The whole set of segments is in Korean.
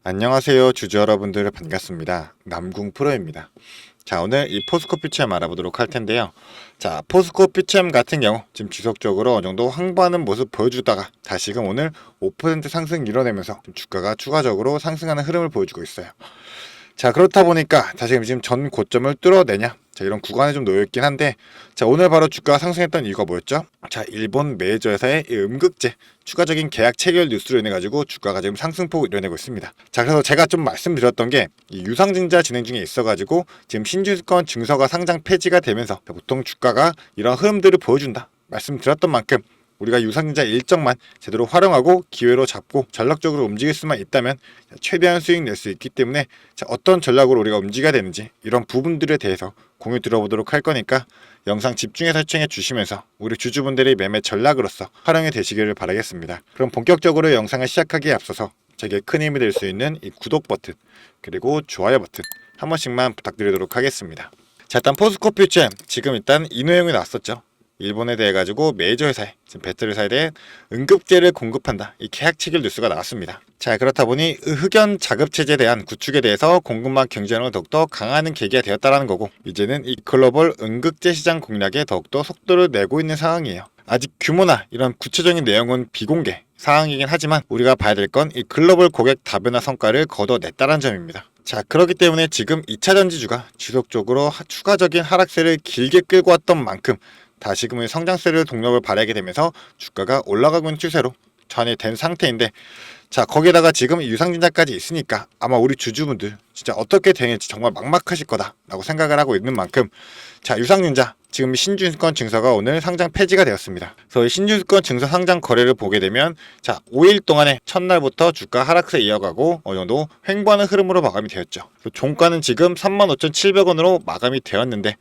안녕하세요 주주 여러분들 반갑습니다. 남궁 프로입니다. 자, 오늘 이 포스코 퓨처엠 알아보도록 할 텐데요. 자, 포스코 퓨처엠 같은 경우 지금 지속적으로 어느 정도 항보하는 모습 보여주다가 다시금 오늘 5% 상승 이뤄내면서 주가가 추가적으로 상승하는 흐름을 보여주고 있어요. 자, 그렇다 보니까 다시금 지금 전 고점을 뚫어내냐, 자, 이런 구간에 좀 놓여있긴 한데, 자, 오늘 바로 주가가 상승했던 이유가 뭐였죠? 자, 일본 메이저에서의 이 음극재 추가적인 계약 체결 뉴스로 인해 가지고 주가가 지금 상승폭을 이뤄내고 있습니다. 자, 그래서 제가 좀 말씀드렸던 게 이 유상증자 진행 중에 있어 가지고 지금 신주권 증서가 상장 폐지가 되면서 보통 주가가 이런 흐름들을 보여준다 말씀드렸던 만큼, 우리가 유상증자 일정만 제대로 활용하고 기회로 잡고 전략적으로 움직일 수만 있다면 최대한 수익 낼 수 있기 때문에, 자, 어떤 전략으로 우리가 움직여야 되는지 이런 부분들에 대해서 공유 들어보도록 할 거니까 영상 집중해서 시청해 주시면서 우리 주주분들의 매매 전략으로서 활용이 되시기를 바라겠습니다. 그럼 본격적으로 영상을 시작하기에 앞서서 제게 큰 힘이 될 수 있는 이 구독 버튼 그리고 좋아요 버튼 한 번씩만 부탁드리도록 하겠습니다. 자, 일단 포스코 퓨처엠 지금 일단 이 내용이 나왔었죠. 일본에 대해 가지고 메이저 회사에 지금 배터리사에 대해 응급제를 공급한다, 이 계약 체결 뉴스가 나왔습니다. 자, 그렇다 보니 흑연 자급 체제에 대한 구축에 대해서 공급망 경쟁력을 더욱더 강화하는 계기가 되었다라는 거고, 이제는 이 글로벌 응급제 시장 공략에 더욱더 속도를 내고 있는 상황이에요. 아직 규모나 이런 구체적인 내용은 비공개 사항이긴 하지만 우리가 봐야 될 건 이 글로벌 고객 다변화 성과를 거둬냈다는 점입니다. 자, 그렇기 때문에 지금 2차 전지주가 지속적으로 추가적인 하락세를 길게 끌고 왔던 만큼 다시금의 성장세를 동력을 발휘하게 되면서 주가가 올라가고 있는 추세로 전이 된 상태인데, 자, 거기에다가 지금 유상증자까지 있으니까 아마 우리 주주분들 진짜 어떻게 되는지 정말 막막하실 거다라고 생각을 하고 있는 만큼, 자, 유상증자 지금 신주권 증서가 오늘 상장 폐지가 되었습니다. 그래서 신주권 증서 상장 거래를 보게 되면, 자, 5일 동안에 첫날부터 주가 하락세 이어가고 어느 정도 횡보하는 흐름으로 마감이 되었죠. 종가는 지금 35,700원으로 마감이 되었는데,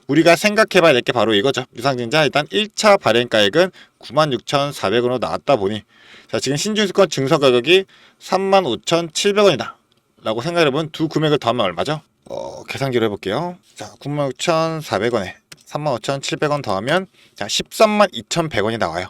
우리가 생각해봐야 될 게 바로 이거죠. 유상증자 일단 1차 발행가액은 96,400원으로 나왔다 보니, 자, 지금 신주권 증서 가격이 35,700원이다 라고 생각해보면 두 금액을 더하면 얼마죠? 계산기로 해볼게요. 자, 96,400원에 35,700원 더하면 자 132,100원이 나와요.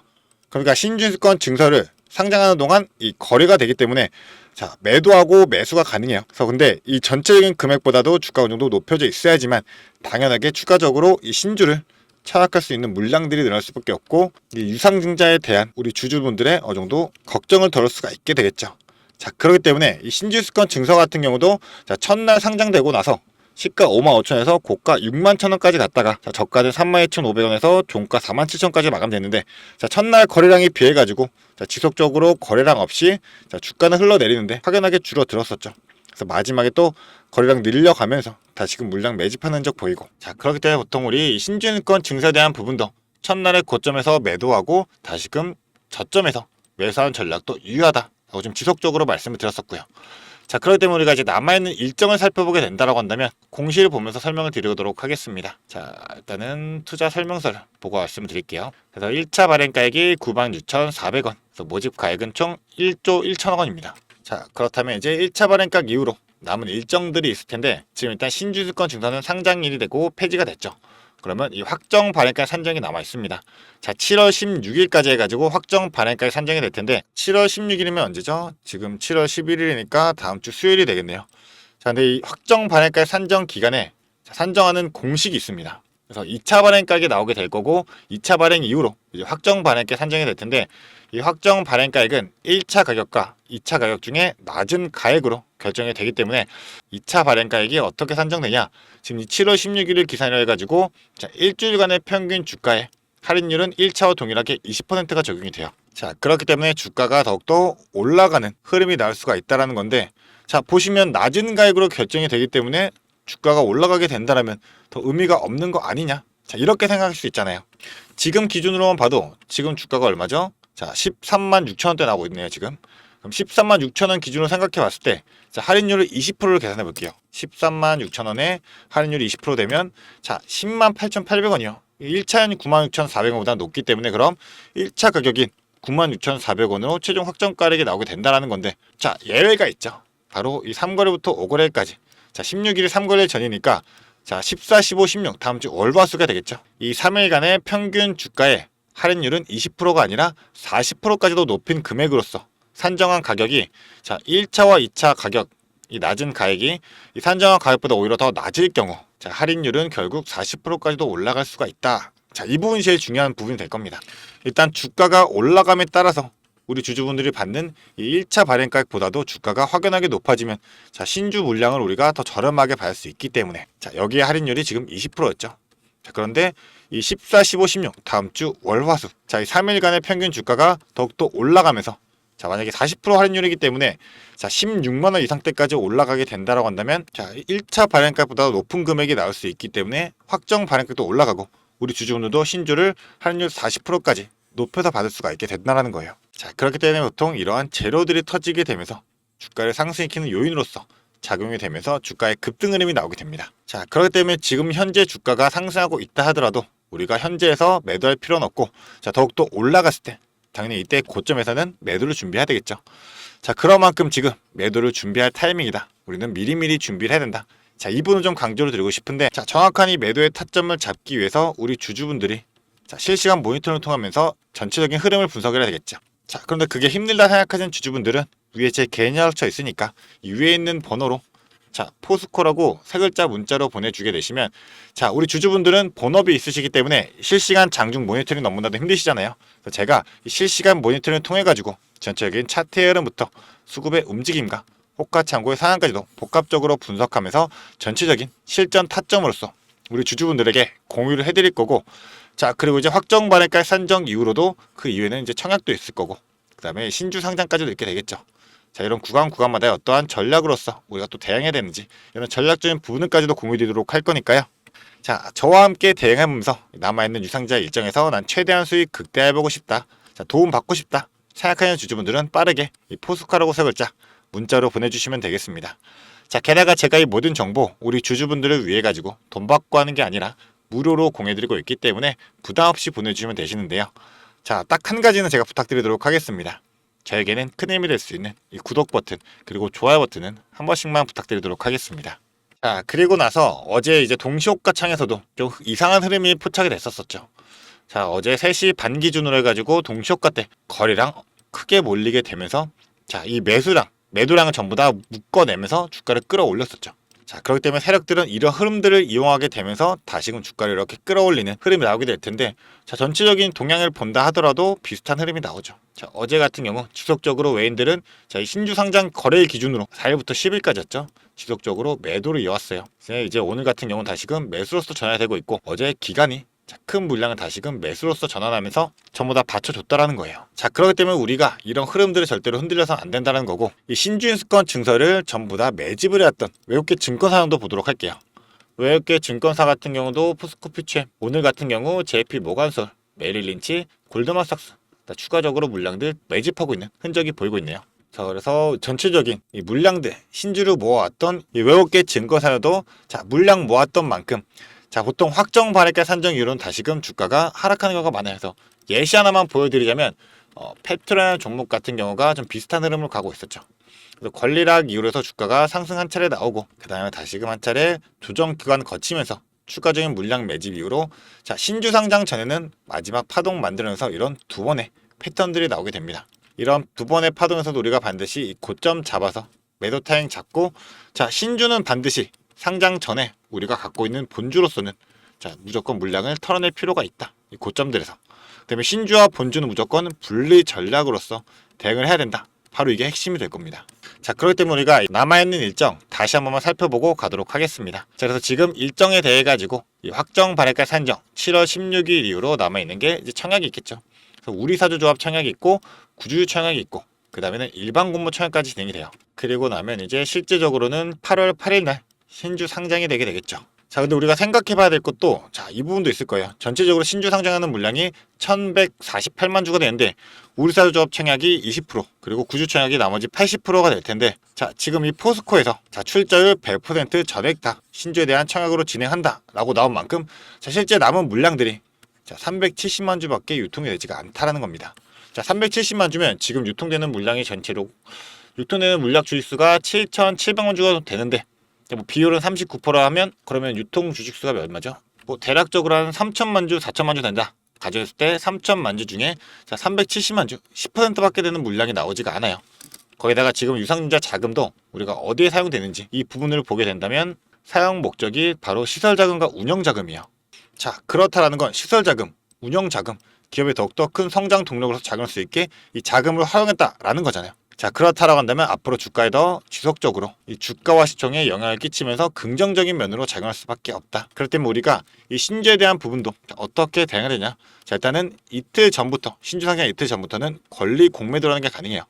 그러니까 신주권 증서를 상장하는 동안 이 거래가 되기 때문에, 자, 매도하고 매수가 가능해요. 그래서 근데 이 전체적인 금액보다도 주가 어느 정도 높여져 있어야지만 당연하게 추가적으로 이 신주를 차약할 수 있는 물량들이 늘어날 수밖에 없고, 이 유상증자에 대한 우리 주주분들의 어느 정도 걱정을 덜을 수가 있게 되겠죠. 자, 그렇기 때문에 이 신주권 증서 같은 경우도, 자, 첫날 상장되고 나서 시가 55,000원에서 고가 61,000원까지 갔다가, 자, 저가는 32,500원에서 종가 47,000원까지 마감됐는데, 자, 첫날 거래량에 비해 가지고, 자, 지속적으로 거래량 없이, 자, 주가는 흘러내리는데 확연하게 줄어들었었죠. 그래서 마지막에 또 거래량 늘려가면서 다시금 물량 매집하는 흔적 보이고, 자, 그렇기 때문에 보통 우리 신주권 증서에 대한 부분도 첫날의 고점에서 매도하고 다시금 저점에서 매수하는 전략도 유효하다라고 좀 지속적으로 말씀을 드렸었고요. 자, 그렇기 때문에 우리가 이제 남아있는 일정을 살펴보게 된다라고 한다면 공시를 보면서 설명을 드리도록 하겠습니다. 자, 일단은 투자 설명서를 보고 말씀을 드릴게요. 그래서 1차 발행가액이 96,400원, 그래서 모집 가액은 총 1조 1천억 원입니다. 자, 그렇다면 이제 1차 발행가액 이후로 남은 일정들이 있을 텐데, 지금 일단 신주권 증서는 상장일이 되고 폐지가 됐죠. 그러면 이 확정 발행가액 산정이 남아 있습니다. 자, 7월 16일까지 해가지고 확정 발행가액 산정이 될 텐데, 7월 16일이면 언제죠? 지금 7월 11일이니까 다음 주 수요일이 되겠네요. 자, 근데 이 확정 발행가액 산정 기간에 산정하는 공식이 있습니다. 그래서 2차 발행가액이 나오게 될 거고, 2차 발행 이후로 이제 확정 발행가액 산정이 될 텐데, 이 확정 발행가액은 1차 가격과 2차 가격 중에 낮은 가액으로 결정이 되기 때문에 2차 발행가액이 어떻게 산정되냐, 지금 이 7월 16일을 기산으로 해가지고, 자, 일주일간의 평균 주가의 할인율은 1차와 동일하게 20%가 적용이 돼요. 자, 그렇기 때문에 주가가 더욱더 올라가는 흐름이 나올 수가 있다는 건데, 자, 보시면 낮은 가액으로 결정이 되기 때문에 주가가 올라가게 된다면 더 의미가 없는 거 아니냐, 자, 이렇게 생각할 수 있잖아요. 지금 기준으로만 봐도 지금 주가가 얼마죠? 자, 136,000원대 나오고 있네요 지금. 그럼 136,000원 기준으로 생각해 봤을 때, 자, 할인율을 20%를 계산해 볼게요. 136,000원에 할인율이 20% 되면, 자, 108,800원이요 1차는 96,400원보다 높기 때문에, 그럼 1차 가격인 96,400원으로 최종 확정 가격이 나오게 된다는 건데, 자, 예외가 있죠. 바로 이 3거래부터 5거래까지. 자, 16일이 3거래 전이니까, 자, 14, 15, 16 다음 주 월화수가 되겠죠. 이 3일간의 평균 주가의 할인율은 20%가 아니라 40%까지도 높인 금액으로서 산정한 가격이 자 1차와 2차 가격이 낮은 가액이 이 산정한 가격보다 오히려 더 낮을 경우 자 할인율은 결국 40%까지도 올라갈 수가 있다. 자, 이 부분이 제일 중요한 부분이 될 겁니다. 일단 주가가 올라감에 따라서 우리 주주분들이 받는 이 1차 발행가액보다도 주가가 확연하게 높아지면 자 신주 물량을 우리가 더 저렴하게 받을 수 있기 때문에 자 여기에 할인율이 지금 20%였죠. 자 그런데 이 14, 15, 16 다음 주 월화수 자 이 3일간의 평균 주가가 더욱더 올라가면서 자 만약에 40% 할인율이기 때문에 자 16만 원 이상대까지 올라가게 된다라고 한다면 자 1차 발행가보다 높은 금액이 나올 수 있기 때문에 확정 발행가도 올라가고 우리 주주분들도 신주를 할인율 40%까지 높여서 받을 수가 있게 된다는 거예요. 자 그렇기 때문에 보통 이러한 재료들이 터지게 되면서 주가를 상승시키는 요인으로서 작용이 되면서 주가의 급등 흐름이 나오게 됩니다. 자 그렇기 때문에 지금 현재 주가가 상승하고 있다 하더라도 우리가 현재에서 매도할 필요는 없고 자 더욱더 올라갔을 때 당연히 이때 고점에서는 매도를 준비해야 되겠죠. 자 그런 만큼 지금 매도를 준비할 타이밍이다. 우리는 미리미리 준비를 해야 된다. 자 이 부분을 좀 강조를 드리고 싶은데 자 정확한 이 매도의 타점을 잡기 위해서 우리 주주분들이 자 실시간 모니터링을 통하면서 전체적인 흐름을 분석을 해야 되겠죠. 자 그런데 그게 힘들다 생각하시는 주주분들은 위에 제 개인 연락처 있으니까 이 위에 있는 번호로 자 포스코라고 세 글자 문자로 보내주게 되시면 자 우리 주주분들은 본업이 있으시기 때문에 실시간 장중 모니터링 너무나도 힘드시잖아요. 그래서 제가 이 실시간 모니터링을 통해 가지고 전체적인 차트의 흐름부터 수급의 움직임과 호가 창고의 상황까지도 복합적으로 분석하면서 전체적인 실전 타점으로서 우리 주주분들에게 공유를 해드릴 거고 자 그리고 이제 확정 발행가 산정 이후로도 그 이후에는 이제 청약도 있을 거고 그 다음에 신주 상장까지도 있게 되겠죠. 자 이런 구간마다 어떠한 전략으로서 우리가 또 대응해야 되는지 이런 전략적인 부분까지도 공유드리도록 할 거니까요. 자 저와 함께 대응해보면서 남아있는 유상자 일정에서 난 최대한 수익 극대화해보고 싶다. 자 도움 받고 싶다 생각하는 주주분들은 빠르게 이 포스코라고 세 글자 문자로 보내주시면 되겠습니다. 자 게다가 제가 이 모든 정보 우리 주주분들을 위해 가지고 돈 받고 하는 게 아니라 무료로 공유드리고 있기 때문에 부담 없이 보내주시면 되시는데요. 자 딱 한 가지는 제가 부탁드리도록 하겠습니다. 저에게는 큰 힘이 될 수 있는 이 구독 버튼 그리고 좋아요 버튼은 한 번씩만 부탁드리도록 하겠습니다. 자 그리고 나서 어제 이제 동시호가 창에서도 좀 이상한 흐름이 포착이 됐었죠. 자 어제 3시 반 기준으로 해가지고 동시호가 때 거래량 크게 몰리게 되면서 자 이 매도량을 전부 다 묶어내면서 주가를 끌어올렸었죠. 자 그렇기 때문에 세력들은 이런 흐름들을 이용하게 되면서 다시금 주가를 이렇게 끌어올리는 흐름이 나오게 될 텐데 자 전체적인 동향을 본다 하더라도 비슷한 흐름이 나오죠. 자 어제 같은 경우 지속적으로 외인들은 자 이 신주 상장 거래일 기준으로 4일부터 10일까지였죠. 지속적으로 매도를 이어왔어요. 이제 오늘 같은 경우는 다시금 매수로서 전환되고 있고 어제 기간이 자, 큰 물량을 다시금 매수로서 전환하면서 전부 다 받쳐줬다라는 거예요. 자 그렇기 때문에 우리가 이런 흐름들을 절대로 흔들려서는 안 된다는 거고 이 신주인수권 증서를 전부 다 매집을 해왔던 외국계 증권사도 보도록 할게요. 외국계 증권사 같은 경우도 포스코 퓨처엠, 오늘 같은 경우 JP 모간솔, 메릴 린치, 골드만삭스 추가적으로 물량들 매집하고 있는 흔적이 보이고 있네요. 자 그래서 전체적인 이 물량들 신주를 모아왔던 이 외국계 증권사도 자 물량 모았던 만큼 자 보통 확정 발행가 산정 이후로는 다시금 주가가 하락하는 경우가 많아요. 그래서 예시 하나만 보여드리자면 페트로라는 종목 같은 경우가 좀 비슷한 흐름으로 가고 있었죠. 그래서 권리락 이후로 해서 주가가 상승 한 차례 나오고 그 다음에 다시금 한 차례 조정 기간 거치면서 추가적인 물량 매집 이후로 자 신주 상장 전에는 마지막 파동 만들면서 이런 두 번의 패턴들이 나오게 됩니다. 이런 두 번의 파동에서도 우리가 반드시 이 고점 잡아서 매도 타임 잡고 자 신주는 반드시 상장 전에 우리가 갖고 있는 본주로서는 자 무조건 물량을 털어낼 필요가 있다. 이 고점들에서. 그다음에 신주와 본주는 무조건 분리 전략으로서 대응을 해야 된다. 바로 이게 핵심이 될 겁니다. 자 그렇기 때문에 우리가 남아있는 일정 다시 한 번만 살펴보고 가도록 하겠습니다. 자 그래서 지금 일정에 대해 가지고 이 확정 발행가 산정 7월 16일 이후로 남아있는 게 이제 청약이 있겠죠. 그래서 우리사주조합 청약이 있고 구주주 청약이 있고 그 다음에는 일반 공모 청약까지 진행이 돼요. 그리고 나면 이제 실제적으로는 8월 8일 날 신주 상장이 되게 되겠죠. 자 근데 우리가 생각해 봐야 될 것도 자 이 부분도 있을 거예요. 전체적으로 신주 상장하는 물량이 1148만 주가 되는데 우리사주조합 청약이 20% 그리고 구주 청약이 나머지 80%가 될 텐데 자 지금 이 포스코에서 자 출자율 100% 전액 다 신주에 대한 청약으로 진행한다 라고 나온 만큼 자 실제 남은 물량들이 자 370만 주밖에 유통이 되지가 않다라는 겁니다. 자 370만 주면 지금 유통되는 물량이 전체로 유통되는 물량 주식수가 7,700만 주가 되는데 뭐 비율은 39% 하면 그러면 유통 주식수가 얼마죠? 뭐 대략적으로 한 3천만 주, 4천만 주 된다. 가져왔을 때 3천만 주 중에 370만 주 10%밖에 되는 물량이 나오지가 않아요. 거기다가 지금 유상증자 자금도 우리가 어디에 사용되는지 이 부분을 보게 된다면 사용 목적이 바로 시설자금과 운영자금이에요. 자, 그렇다라는 건 시설자금, 운영자금, 기업의 더욱더 큰 성장 동력으로서 작용할 수 있게 이 자금을 활용했다라는 거잖아요. 자, 그렇다라고 한다면 앞으로 주가에 더 지속적으로 이 주가와 시총에 영향을 끼치면서 긍정적인 면으로 작용할 수밖에 없다. 그렇기 때문에 우리가 이 신주에 대한 부분도 어떻게 대응해야 되냐. 자, 일단은 이틀 전부터, 신주 상장 이틀 전부터는 권리 공매도라는 게 가능해요.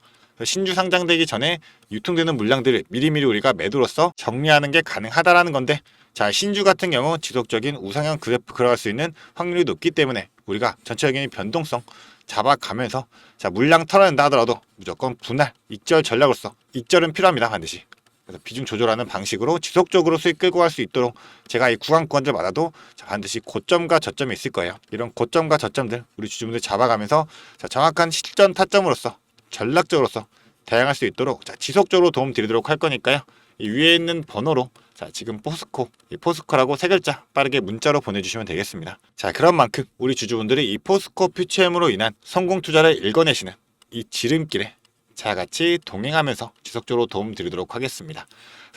신주 상장되기 전에 유통되는 물량들을 미리미리 우리가 매도로서 정리하는 게 가능하다라는 건데, 자, 신주 같은 경우 지속적인 우상향 그래프 걸어갈 수 있는 확률이 높기 때문에 우리가 전체적인 변동성 잡아가면서 자, 물량 털어낸다 하더라도 무조건 분할, 익절 전략으로서 익절은 필요합니다. 반드시. 그래서 비중 조절하는 방식으로 지속적으로 수익 끌고 갈 수 있도록 제가 이 구간들마다도 반드시 고점과 저점이 있을 거예요. 이런 고점과 저점들 우리 주주분들 잡아가면서 자, 정확한 실전 타점으로서 전략적으로서 대응할 수 있도록 자, 지속적으로 도움 드리도록 할 거니까요. 이 위에 있는 번호로 자, 지금 포스코, 이 포스코라고 세 글자 빠르게 문자로 보내주시면 되겠습니다. 자, 그런 만큼 우리 주주분들이 이 포스코 퓨처엠으로 인한 성공 투자를 읽어내시는 이 지름길에 자, 같이 동행하면서 지속적으로 도움 드리도록 하겠습니다.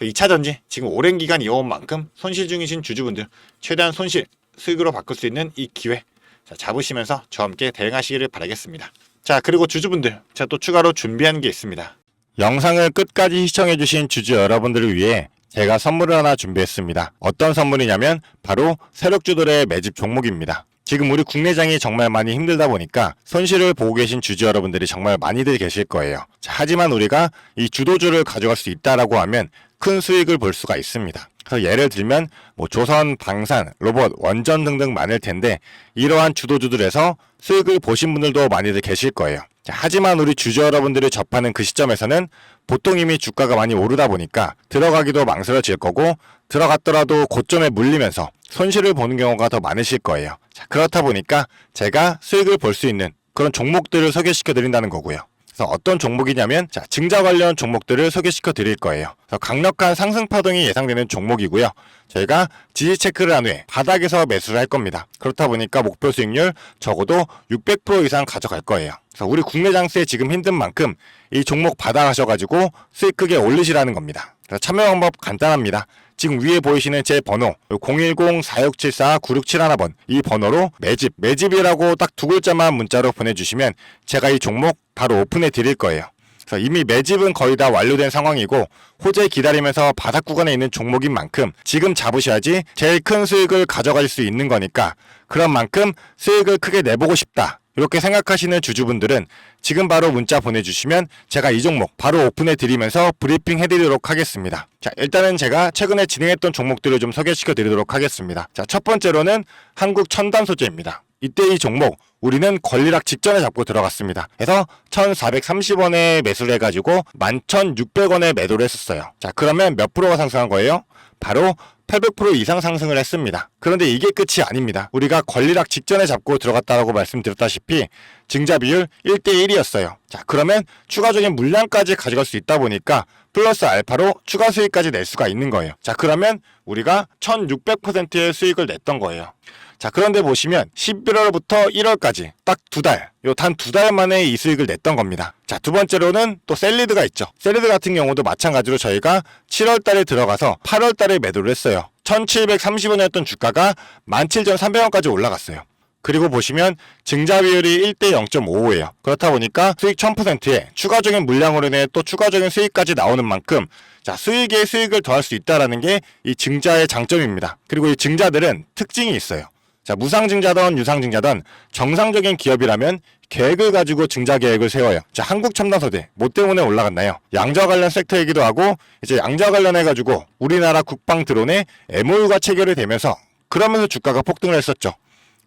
2차 전지 지금 오랜 기간 이어온 만큼 손실 중이신 주주분들 최대한 손실 수익으로 바꿀 수 있는 이 기회 자, 잡으시면서 저와 함께 대응하시기를 바라겠습니다. 자, 그리고 주주분들 제가 또 추가로 준비한 게 있습니다. 영상을 끝까지 시청해주신 주주 여러분들을 위해 제가 선물을 하나 준비했습니다. 어떤 선물이냐면 바로 세력주들의 매집 종목입니다. 지금 우리 국내장이 정말 많이 힘들다 보니까 손실을 보고 계신 주주 여러분들이 정말 많이들 계실 거예요. 자, 하지만 우리가 이 주도주를 가져갈 수 있다라고 하면 큰 수익을 볼 수가 있습니다. 그래서 예를 들면 뭐 조선, 방산, 로봇, 원전 등등 많을 텐데 이러한 주도주들에서 수익을 보신 분들도 많이들 계실 거예요. 자, 하지만 우리 주주 여러분들이 접하는 그 시점에서는 보통 이미 주가가 많이 오르다 보니까 들어가기도 망설여질 거고 들어갔더라도 고점에 물리면서 손실을 보는 경우가 더 많으실 거예요. 자, 그렇다 보니까 제가 수익을 볼 수 있는 그런 종목들을 소개시켜 드린다는 거고요. 그래서 어떤 종목이냐면 자, 증자 관련 종목들을 소개시켜 드릴 거예요. 그래서 강력한 상승 파동이 예상되는 종목이고요. 저희가 지지 체크를 한 후에 바닥에서 매수를 할 겁니다. 그렇다 보니까 목표 수익률 적어도 600% 이상 가져갈 거예요. 그래서 우리 국내 장세 지금 힘든 만큼 이 종목 받아가셔가지고 수익 크게 올리시라는 겁니다. 그래서 참여 방법 간단합니다. 지금 위에 보이시는 제 번호 010-4674-9671번 이 번호로 매집이라고 딱 두 글자만 문자로 보내주시면 제가 이 종목 바로 오픈해 드릴 거예요. 그래서 이미 매집은 거의 다 완료된 상황이고 호재 기다리면서 바닥 구간에 있는 종목인 만큼 지금 잡으셔야지 제일 큰 수익을 가져갈 수 있는 거니까 그런 만큼 수익을 크게 내보고 싶다. 이렇게 생각하시는 주주분들은 지금 바로 문자 보내주시면 제가 이 종목 바로 오픈해 드리면서 브리핑 해드리도록 하겠습니다. 자, 일단은 제가 최근에 진행했던 종목들을 좀 소개시켜 드리도록 하겠습니다. 자, 첫 번째로는 한국 첨단 소재입니다. 이때 이 종목 우리는 권리락 직전에 잡고 들어갔습니다. 그래서 1430원에 매수를 해가지고 11,600원에 매도를 했었어요. 자, 그러면 몇 프로가 상승한 거예요? 바로 800% 이상 상승을 했습니다. 그런데 이게 끝이 아닙니다. 우리가 권리락 직전에 잡고 들어갔다라고 말씀드렸다시피 증자 비율 1대1이었어요. 자, 그러면 추가적인 물량까지 가져갈 수 있다 보니까 플러스 알파로 추가 수익까지 낼 수가 있는 거예요. 자, 그러면 우리가 1600%의 수익을 냈던 거예요. 자, 그런데 보시면 11월부터 1월까지 딱 두 달, 단 두 달 만에 이 수익을 냈던 겁니다. 자, 두 번째로는 또 셀리드가 있죠. 셀리드 같은 경우도 마찬가지로 저희가 7월 달에 들어가서 8월 달에 매도를 했어요. 1730원이었던 주가가 17,300원까지 올라갔어요. 그리고 보시면 증자 비율이 1대 0.55예요. 그렇다 보니까 수익 1000%에 추가적인 물량으로 인해 또 추가적인 수익까지 나오는 만큼 자, 수익에 수익을 더할 수 있다는 게 이 증자의 장점입니다. 그리고 이 증자들은 특징이 있어요. 자, 무상증자든 유상증자든 정상적인 기업이라면 계획을 가지고 증자 계획을 세워요. 자, 한국첨단소재 뭐 때문에 올라갔나요? 양자 관련 섹터이기도 하고 이제 양자 관련해가지고 우리나라 국방 드론에 MOU가 체결이 되면서 그러면서 주가가 폭등을 했었죠.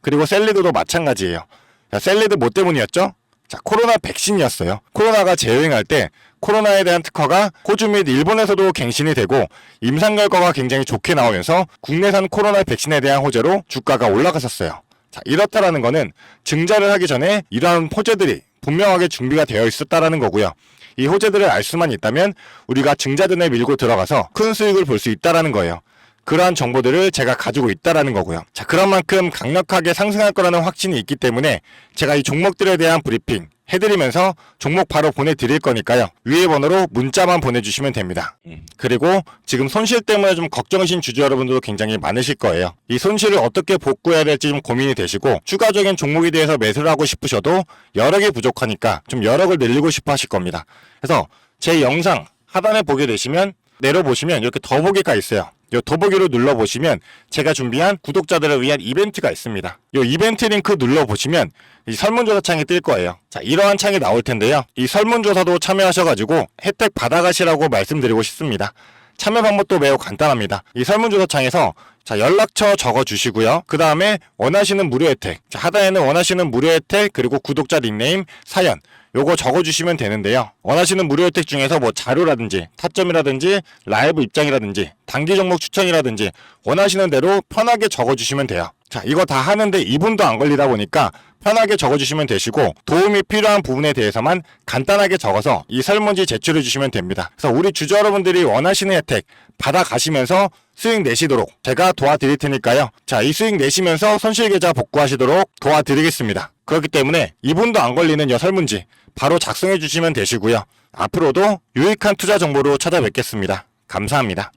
그리고 셀리드도 마찬가지예요. 자, 셀리드 뭐 때문이었죠? 자, 코로나 백신이었어요. 코로나가 재유행할 때 코로나에 대한 특허가 호주 및 일본에서도 갱신이 되고 임상 결과가 굉장히 좋게 나오면서 국내산 코로나 백신에 대한 호재로 주가가 올라갔었어요. 자, 이렇다라는 거는 증자를 하기 전에 이러한 호재들이 분명하게 준비가 되어 있었다라는 거고요. 이 호재들을 알 수만 있다면 우리가 증자전에 밀고 들어가서 큰 수익을 볼 수 있다라는 거예요. 그러한 정보들을 제가 가지고 있다라는 거고요. 자, 그런 만큼 강력하게 상승할 거라는 확신이 있기 때문에 제가 이 종목들에 대한 브리핑 해드리면서 종목 바로 보내드릴 거니까요. 위에 번호로 문자만 보내주시면 됩니다. 그리고 지금 손실 때문에 좀 걱정이신 주주 여러분들도 굉장히 많으실 거예요. 이 손실을 어떻게 복구해야 될지 좀 고민이 되시고 추가적인 종목에 대해서 매수를 하고 싶으셔도 여력이 부족하니까 좀 여력을 늘리고 싶어 하실 겁니다. 그래서 제 영상 하단에 보게 되시면 내려보시면 이렇게 더보기가 있어요. 이 더보기를 눌러보시면 제가 준비한 구독자들을 위한 이벤트가 있습니다. 이 이벤트 링크 눌러보시면 이 설문조사 창이 뜰 거예요. 자, 이러한 창이 나올 텐데요. 이 설문조사도 참여하셔가지고 혜택 받아가시라고 말씀드리고 싶습니다. 참여 방법도 매우 간단합니다. 이 설문조사 창에서 자, 연락처 적어주시고요. 그 다음에 원하시는 무료 혜택. 자, 하단에는 원하시는 무료 혜택 그리고 구독자 닉네임, 사연 요거 적어주시면 되는데요. 원하시는 무료 혜택 중에서 뭐 자료라든지 타점이라든지 라이브 입장이라든지 단기 종목 추천이라든지 원하시는 대로 편하게 적어주시면 돼요. 자, 이거 다 하는데 2분도 안 걸리다 보니까 편하게 적어주시면 되시고 도움이 필요한 부분에 대해서만 간단하게 적어서 이 설문지 제출해 주시면 됩니다. 그래서 우리 주주 여러분들이 원하시는 혜택 받아가시면서 수익 내시도록 제가 도와드릴 테니까요. 자, 이 수익 내시면서 손실계좌 복구하시도록 도와드리겠습니다. 그렇기 때문에 2분도 안 걸리는 이 설문지 바로 작성해 주시면 되시고요. 앞으로도 유익한 투자 정보로 찾아뵙겠습니다. 감사합니다.